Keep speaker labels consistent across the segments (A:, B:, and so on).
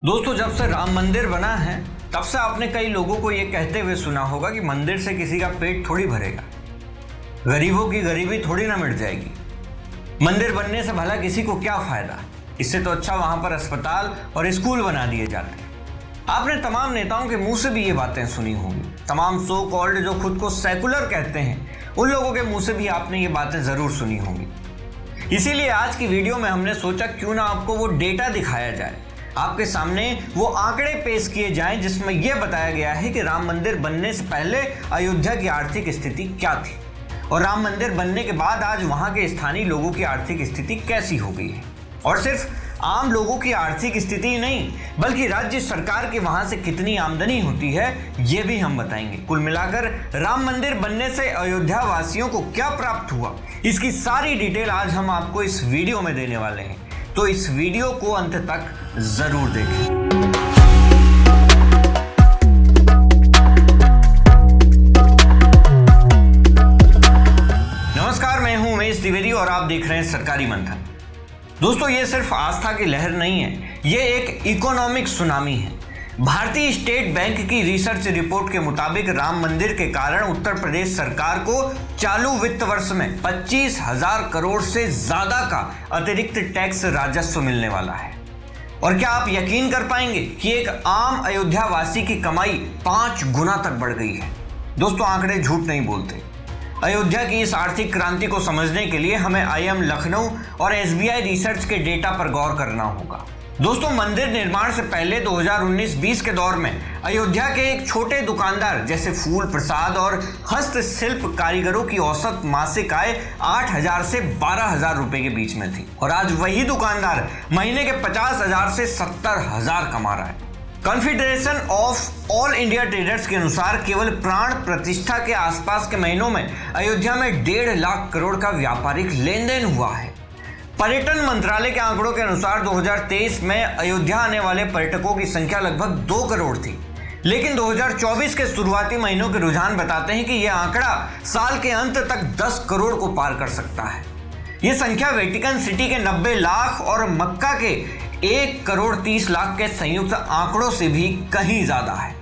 A: दोस्तों, जब से राम मंदिर बना है तब से आपने कई लोगों को ये कहते हुए सुना होगा कि मंदिर से किसी का पेट थोड़ी भरेगा, गरीबों की गरीबी थोड़ी ना मिट जाएगी। मंदिर बनने से भला किसी को क्या फायदा, इससे तो अच्छा वहां पर अस्पताल और स्कूल बना दिए जाते। आपने तमाम नेताओं के मुंह से भी ये बातें सुनी होंगी। तमाम सो कॉल्ड जो खुद को सेकुलर कहते हैं उन लोगों के मुंह से भी आपने ये बातें जरूर सुनी होंगी। इसीलिए आज की वीडियो में हमने सोचा क्यों ना आपको वो डेटा दिखाया जाए, आपके सामने वो आंकड़े पेश किए जाएं जिसमें यह बताया गया है कि राम मंदिर बनने से पहले अयोध्या की आर्थिक स्थिति क्या थी और राम मंदिर बनने के बाद आज वहां के स्थानीय लोगों की आर्थिक स्थिति कैसी हो गई है। और सिर्फ आम लोगों की आर्थिक स्थिति ही नहीं बल्कि राज्य सरकार की वहां से कितनी आमदनी होती है ये भी हम बताएंगे। कुल मिलाकर राम मंदिर बनने से अयोध्या वासियों को क्या प्राप्त हुआ, इसकी सारी डिटेल आज हम आपको इस वीडियो में देने वाले हैं, तो इस वीडियो को अंत तक जरूर देखें। नमस्कार, मैं हूं उमेश द्विवेदी और आप देख रहे हैं सरकारी मंथन। दोस्तों, ये सिर्फ आस्था की लहर नहीं है, ये एक इकोनॉमिक सुनामी है। भारतीय स्टेट बैंक की रिसर्च रिपोर्ट के मुताबिक राम मंदिर के कारण उत्तर प्रदेश सरकार को चालू वित्त वर्ष में 25,000 करोड़ से ज्यादा का अतिरिक्त टैक्स राजस्व मिलने वाला है। और क्या आप यकीन कर पाएंगे कि एक आम अयोध्या वासी की कमाई 5 गुना तक बढ़ गई है। दोस्तों, आंकड़े झूठ नहीं बोलते। अयोध्या की इस आर्थिक क्रांति को समझने के लिए हमें IIM लखनऊ और SBI रिसर्च के डेटा पर गौर करना होगा। दोस्तों, मंदिर निर्माण से पहले 2019-20 के दौर में अयोध्या के एक छोटे दुकानदार जैसे फूल प्रसाद और हस्तशिल्प कारीगरों की औसत मासिक आय 8,000 से 12,000 रुपए के बीच में थी और आज वही दुकानदार महीने के 50,000 से 70,000 कमा रहा है। Confederation of all India traders के अनुसार केवल प्राण प्रतिष्ठा के आसपास के महीनों में अयोध्या में 1.5 लाख करोड़ का व्यापारिक लेन देन हुआ है। पर्यटन मंत्रालय के आंकड़ों के अनुसार 2023 में अयोध्या आने वाले पर्यटकों की संख्या लगभग 2 करोड़ थी, लेकिन 2024 के शुरुआती महीनों के रुझान बताते हैं कि यह आंकड़ा साल के अंत तक 10 करोड़ को पार कर सकता है। यह संख्या वेटिकन सिटी के 90 लाख और मक्का के 1 करोड़ 30 लाख के संयुक्त आंकड़ों से भी कहीं ज्यादा है।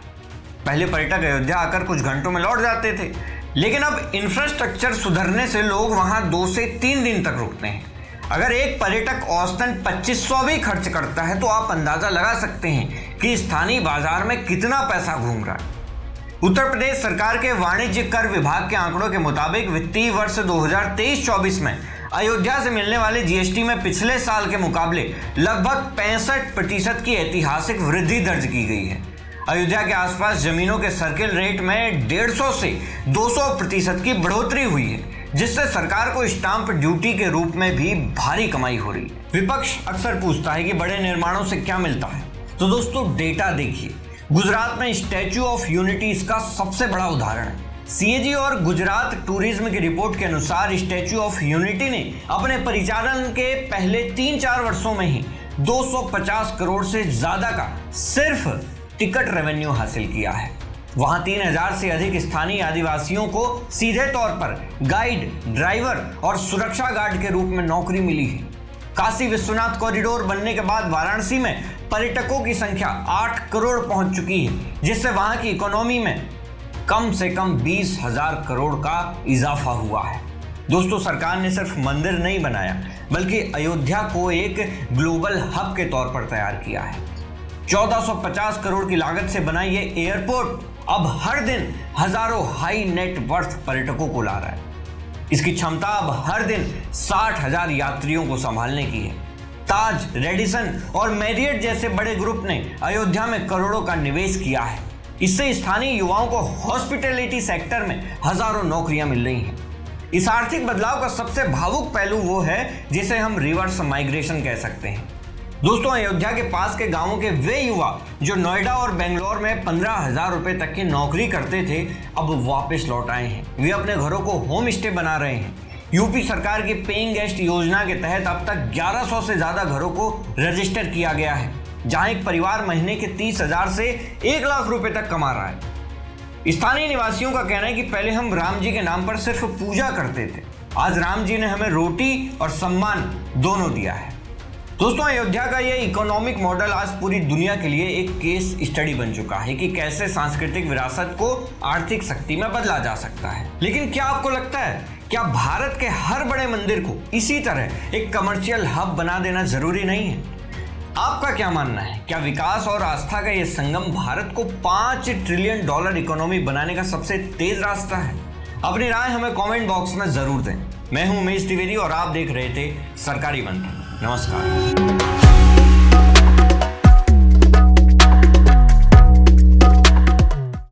A: पहले पर्यटक अयोध्या आकर कुछ घंटों में लौट जाते थे, लेकिन अब इंफ्रास्ट्रक्चर सुधरने से लोग वहां 2 से 3 दिन तक रुकते हैं। अगर एक पर्यटक औसतन 2500 भी खर्च करता है तो आप अंदाजा लगा सकते हैं कि स्थानीय बाजार में कितना पैसा घूम रहा है। उत्तर प्रदेश सरकार के वाणिज्य कर विभाग के आंकड़ों के मुताबिक वित्तीय वर्ष 2023-24 में अयोध्या से मिलने वाले GST में पिछले साल के मुकाबले लगभग 65% की ऐतिहासिक वृद्धि दर्ज की गई है। अयोध्या के आसपास जमीनों के सर्किल रेट में 150 से 200% की बढ़ोतरी हुई है, जिससे सरकार को स्टाम्प ड्यूटी के रूप में भी भारी कमाई हो रही है। विपक्ष अक्सर पूछता है कि बड़े निर्माणों से क्या मिलता है, तो दोस्तों डेटा देखिए। गुजरात में स्टैच्यू ऑफ यूनिटी इसका सबसे बड़ा उदाहरण है। CAG और गुजरात टूरिज्म की रिपोर्ट के अनुसार स्टैच्यू ऑफ यूनिटी ने अपने परिचालन के पहले 3-4 वर्षों में ही 250 करोड़ से ज्यादा का सिर्फ टिकट रेवेन्यू हासिल किया है। वहां 3,000 से अधिक स्थानीय आदिवासियों को सीधे तौर पर गाइड, ड्राइवर और सुरक्षा गार्ड के रूप में नौकरी मिली है। काशी विश्वनाथ कॉरिडोर बनने के बाद वाराणसी में पर्यटकों की संख्या 8 करोड़ पहुंच चुकी है, जिससे वहां की इकोनॉमी में कम से कम 20,000 करोड़ का इजाफा हुआ है। दोस्तों, सरकार ने सिर्फ मंदिर नहीं बनाया बल्कि अयोध्या को एक ग्लोबल हब के तौर पर तैयार किया है। 1450 करोड़ की लागत से बना ये एयरपोर्ट अब हर दिन हजारों हाई नेट वर्थ पर्यटकों को ला रहा है। इसकी क्षमता अब हर दिन 60,000 यात्रियों को संभालने की है। ताज, रेडिसन और मैरियट जैसे बड़े ग्रुप ने अयोध्या में करोड़ों का निवेश किया है। इससे स्थानीय युवाओं को हॉस्पिटैलिटी सेक्टर में हजारों नौकरियां मिल रही हैं। इस आर्थिक बदलाव का सबसे भावुक पहलू वो है जिसे हम रिवर्स माइग्रेशन कह सकते हैं। दोस्तों, अयोध्या के पास के गांवों के वे युवा जो नोएडा और बेंगलोर में 15,000 रुपए तक की नौकरी करते थे अब वापस लौट आए हैं। वे अपने घरों को होम स्टे बना रहे हैं। यूपी सरकार की पेइंग गेस्ट योजना के तहत अब तक 1100 से ज्यादा घरों को रजिस्टर किया गया है, जहां एक परिवार महीने के 30,000 से 1 लाख रुपए तक कमा रहा है। स्थानीय निवासियों का कहना है कि पहले हम राम जी के नाम पर सिर्फ पूजा करते थे, आज राम जी ने हमें रोटी और सम्मान दोनों दिया है। दोस्तों, अयोध्या का ये इकोनॉमिक मॉडल आज पूरी दुनिया के लिए एक केस स्टडी बन चुका है कि कैसे सांस्कृतिक विरासत को आर्थिक शक्ति में बदला जा सकता है। लेकिन क्या आपको लगता है क्या भारत के हर बड़े मंदिर को इसी तरह एक कमर्शियल हब बना देना जरूरी नहीं है? आपका क्या मानना है? क्या विकास और आस्था का यह संगम भारत को $5 ट्रिलियन इकोनॉमी बनाने का सबसे तेज रास्ता है? अपनी राय हमें कमेंट बॉक्स में जरूर दें। मैं हूं उमेश द्विवेदी और आप देख रहे थे सरकारी मंथन। नमस्कार।